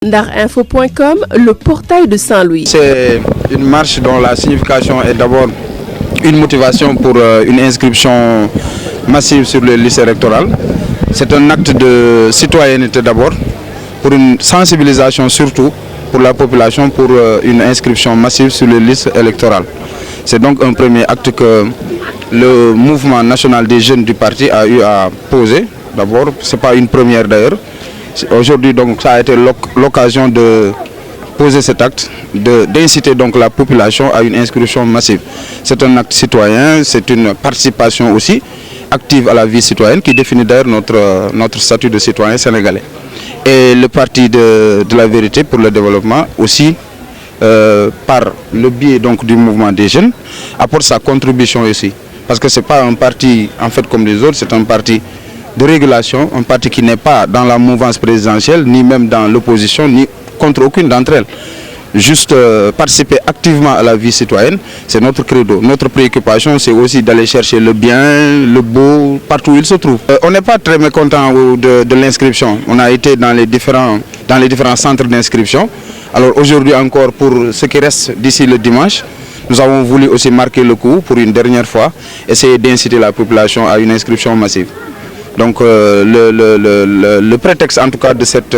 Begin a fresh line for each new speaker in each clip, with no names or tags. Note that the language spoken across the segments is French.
Ndarinfo.com, le portail de Saint-Louis.
C'est une marche dont la signification est d'abord une motivation pour une inscription massive sur les listes électorales. C'est un acte de citoyenneté d'abord, pour une sensibilisation surtout pour la population pour une inscription massive sur les listes électorales. C'est donc un premier acte que le mouvement national des jeunes du parti a eu à poser. D'abord, ce n'est pas une première d'ailleurs. Aujourd'hui, donc, ça a été l'occasion de poser cet acte, d'inciter donc la population à une inscription massive. C'est un acte citoyen, c'est une participation aussi active à la vie citoyenne qui définit d'ailleurs notre statut de citoyen sénégalais. Et le parti de la vérité pour le développement aussi, par le biais donc du mouvement des jeunes, apporte sa contribution aussi. Parce que ce n'est pas un parti en fait comme les autres, c'est un parti de régulation, un parti qui n'est pas dans la mouvance présidentielle, ni même dans l'opposition, ni contre aucune d'entre elles. Juste participer activement à la vie citoyenne, c'est notre credo. Notre préoccupation, c'est aussi d'aller chercher le bien, le beau, partout où il se trouve. On n'est pas très mécontent de l'inscription. On a été dans les différents centres d'inscription. Alors aujourd'hui encore, pour ce qui reste d'ici le dimanche, nous avons voulu aussi marquer le coup pour une dernière fois, essayer d'inciter la population à une inscription massive. Donc le prétexte en tout cas de cette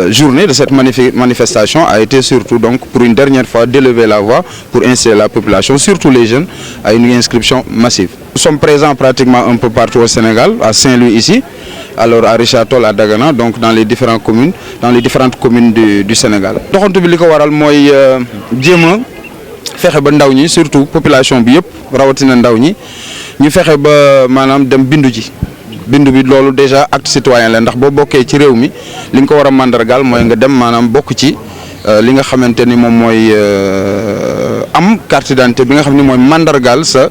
journée, de cette manifestation a été surtout donc pour une dernière fois d'élever la voix pour inciter la population, surtout les jeunes, à une inscription massive. Nous sommes présents pratiquement un peu partout au Sénégal, à Saint-Louis ici, alors à Richard Toll, à Dagana, donc dans les différentes communes du Sénégal. doxantu bi li ko waral mooy jéem a fexe ba ndaw ñi surtout population bi yëpp rawatina ndaw ñi ñu fexe ba maanaam dem bindu ji. bindu bi loolu déjà acte citoyen la ndax boo bokkee ci réew mi li nga ko war a mandargaal mooy nga dem maanaam bokk ci li nga xamante ni moom mooy am carte d'identité bi nga xam ne mooy mandargaal sa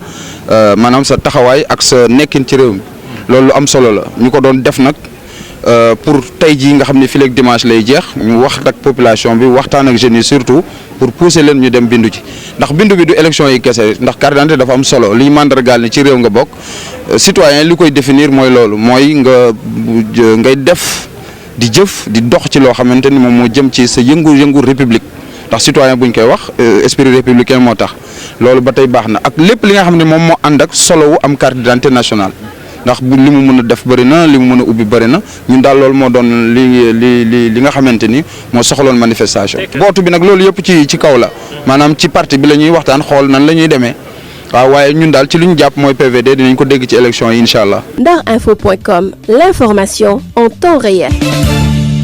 maanaam sa taxawaay ak sa nekkin ci réew mi loolu am solo la ñu ko doon def nag pour tey jii nga xam ne fii ak dimanche lay jeex ñu wax ak population bi waxtaan ak jeunes yi surtout pour pousser leen ñu dem bindu ci ndax bindu bi du élection yi kese ndax carte d'identité dafa am solo liy mandargaal ni ci réew nga bokk citoyen li koy définir mooy loolu mooy ngay def di jëf di dox ci loo xamante ni moom moo jëm ci sa yëngu-yëngu république ndax citoyen buñ koy wax esprit républicain moo tax loolu ba tey baax na ak lépp li nga xam ne moom moo ànd ak solo wu am carte d'identité nationale ndax li mu mën a def bëri na li mu mën a ubbi bëri na ñun daal loolu moo doon li nga xamante ni moo soxaloon manifestation. bootu bi nag loolu yëpp ci kaw la maanaam ci parti bi la ñuy waxtaan xool nan la ñuy demee waaw waaye ñun daal ci li ñu jàpp mooy PVD dinañ ko dégg ci élection yi incha allah.
Ndarinfo.com, l'information en temps réel.